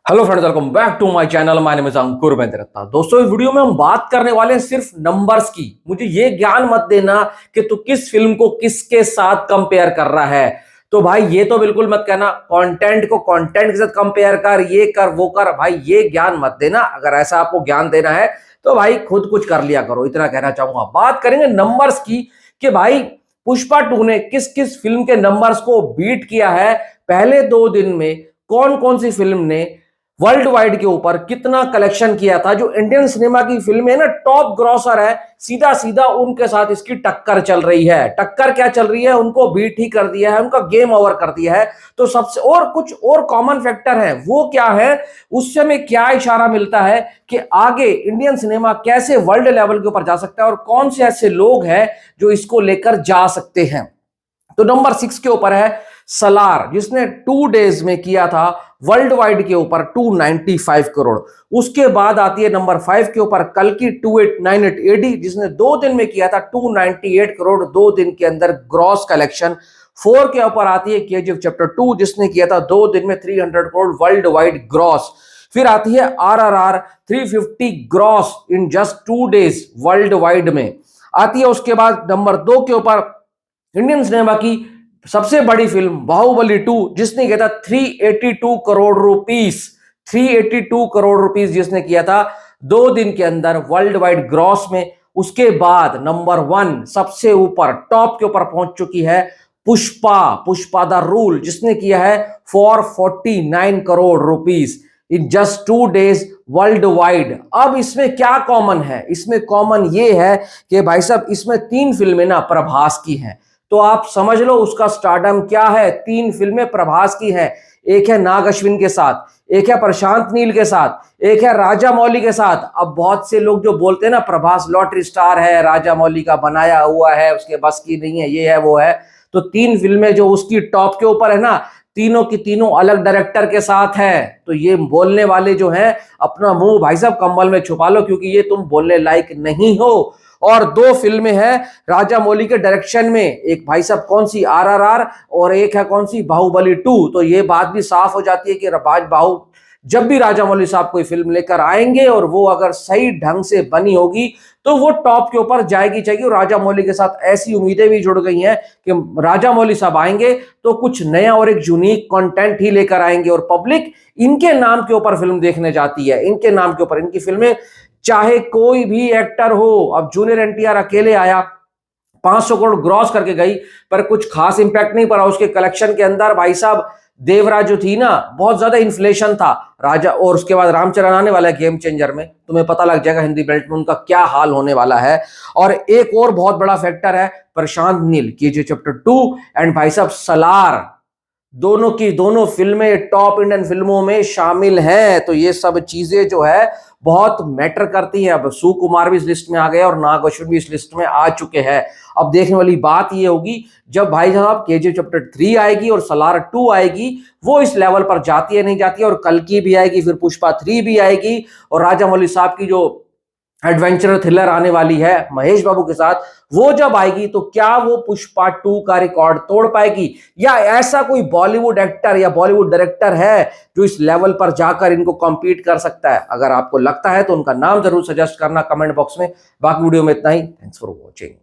Hello friends, welcome back to my channel. My name is Ankur Bendratta. दोस्तों, इस video में हम बात करने वाले हैं सिर्फ नंबर्स की। मुझे ये ज्ञान मत देना कि तू किस फिल्म को किसके साथ कंपेयर कर रहा है। तो भाई ये तो बिल्कुल मत कहना कंटेंट को कंटेंट के साथ कंपेयर कर, ये कर वो कर। भाई ये ज्ञान मत देना। अगर ऐसा आपको ज्ञान देना है तो भाई खुद कुछ कर लिया करो, इतना कहना चाहूंगा। बात करेंगे नंबर्स की कि भाई पुष्पा 2 ने किस किस फिल्म के नंबर्स को बीट किया है। पहले 2 दिन में कौन कौन सी फिल्म ने वर्ल्ड वाइड के ऊपर कितना कलेक्शन किया था। जो इंडियन सिनेमा की फिल्म है ना, टॉप ग्रॉसर है, सीधा सीधा उनके साथ इसकी टक्कर चल रही है। टक्कर क्या चल रही है, उनको बीट ही कर दिया है, उनका गेम ओवर कर दिया है। तो सबसे और कुछ और कॉमन फैक्टर है, वो क्या है, उससे हमें क्या इशारा मिलता है कि आगे इंडियन सिनेमा कैसे वर्ल्ड लेवल के ऊपर जा सकता है और कौन से ऐसे लोग हैं जो इसको लेकर जा सकते हैं। तो नंबर 6 के ऊपर है सलार, जिसने 2 डेज में किया था वर्ल्ड वाइड के ऊपर 295 करोड़। उसके बाद आती है नंबर 5 के ऊपर कल की 2898 एडी, जिसने 2 दिन में किया था 298 करोड़ 2 दिन के अंदर ग्रॉस कलेक्शन। 4 के ऊपर आती है केजीएफ चैप्टर 2, जिसने किया था 2 दिन में 300 करोड़ वर्ल्ड वाइड ग्रॉस। फिर आती है RRR 350 gross in just 2 days world wide में आती है। उसके बाद नंबर 2 के ऊपर इंडियन सिनेमा की सबसे बड़ी फिल्म बाहुबली 2, जिसने किया था 382 करोड़ रुपीस। 382 करोड़ रुपीस जिसने किया था 2 दिन के अंदर वर्ल्ड वाइड ग्रॉस में। उसके बाद नंबर 1 सबसे ऊपर टॉप के ऊपर पहुंच चुकी है पुष्पा द रूल, जिसने किया है 449 crore rupees in just 2 days world wide. अब इसमें क्या कॉमन है, इसमें कॉमन ये है कि भाई साहब इसमें 3 फिल्में ना प्रभास की हैं। तो आप समझ लो उसका स्टारडम क्या है। 3 फिल्में प्रभास की हैं, एक है नाग अश्विन के साथ, एक है प्रशांत नील के साथ, एक है राजा मौली के साथ। अब बहुत से लोग जो बोलते हैं ना प्रभास लॉटरी स्टार है, राजा मौली का बनाया हुआ है, उसके बस की नहीं है, ये है वो है। तो 3 फिल्में जो उसकी टॉप के ऊपर है ना, तीनों की तीनों अलग डायरेक्टर के साथ है। तो ये बोलने वाले जो हैं अपना मुंह भाई साहब कंबल में छुपा लो, क्योंकि ये तुम बोलने लायक नहीं हो। और 2 फिल्में हैं राजा मौली के डायरेक्शन में, एक भाई साहब कौन सी आरआरआर और एक है कौन सी बाहुबली 2। तो ये बात भी साफ हो जाती है कि जब भी राजा मौली साहब कोई फिल्म लेकर आएंगे और वो अगर सही ढंग से बनी होगी तो वो टॉप के ऊपर जाएगी चाहिए। और राजा मौली के साथ ऐसी उम्मीदें भी जुड़ गई हैं कि राजा मौली साहब आएंगे तो कुछ नया और एक यूनिक कंटेंट ही लेकर आएंगे और पब्लिक इनके नाम के ऊपर फिल्म देखने जाती है। इनके नाम के ऊपर इनकी फिल्में, चाहे कोई भी एक्टर हो। अब जूनियर एनटीआर अकेले आया, 500 करोड़ ग्रॉस करके गई, पर कुछ खास इंपैक्ट नहीं पड़ा उसके कलेक्शन के अंदर। भाई साहब देवराज जो थी ना, बहुत ज्यादा इन्फ्लेशन था राजा। और उसके बाद रामचरण आने वाला है गेम चेंजर में, तुम्हें पता लग जाएगा हिंदी बेल्ट में उनका क्या हाल होने वाला है। और एक और बहुत बड़ा फैक्टर है Prashanth Neel KGF chapter 2 and भाई साहब सलार, दोनों की दोनों फिल्में टॉप इंडियन फिल्मों में शामिल हैं। तो ये सब चीजें जो है बहुत मैटर करती हैं। अब सुकुमार भी इस लिस्ट में आ गए और नाग अश्विन भी इस लिस्ट में आ चुके हैं। अब देखने वाली बात ये होगी जब भाई साहब केजीएफ चैप्टर 3 आएगी और सलार 2 आएगी, वो इस लेवल पर जाती है नहीं जाती है। और कल की भी आएगी, फिर पुष्पा 3 भी आएगी और राजा मौली साहब की जो एडवेंचर थ्रिलर आने वाली है महेश बाबू के साथ, वो जब आएगी तो क्या वो पुष्पा 2 का रिकॉर्ड तोड़ पाएगी, या ऐसा कोई बॉलीवुड एक्टर या बॉलीवुड डायरेक्टर है जो इस लेवल पर जाकर इनको कॉम्पीट कर सकता है। अगर आपको लगता है तो उनका नाम जरूर सजेस्ट करना कमेंट बॉक्स में। बाकी वीडियो में इतना ही। Thanks for watching.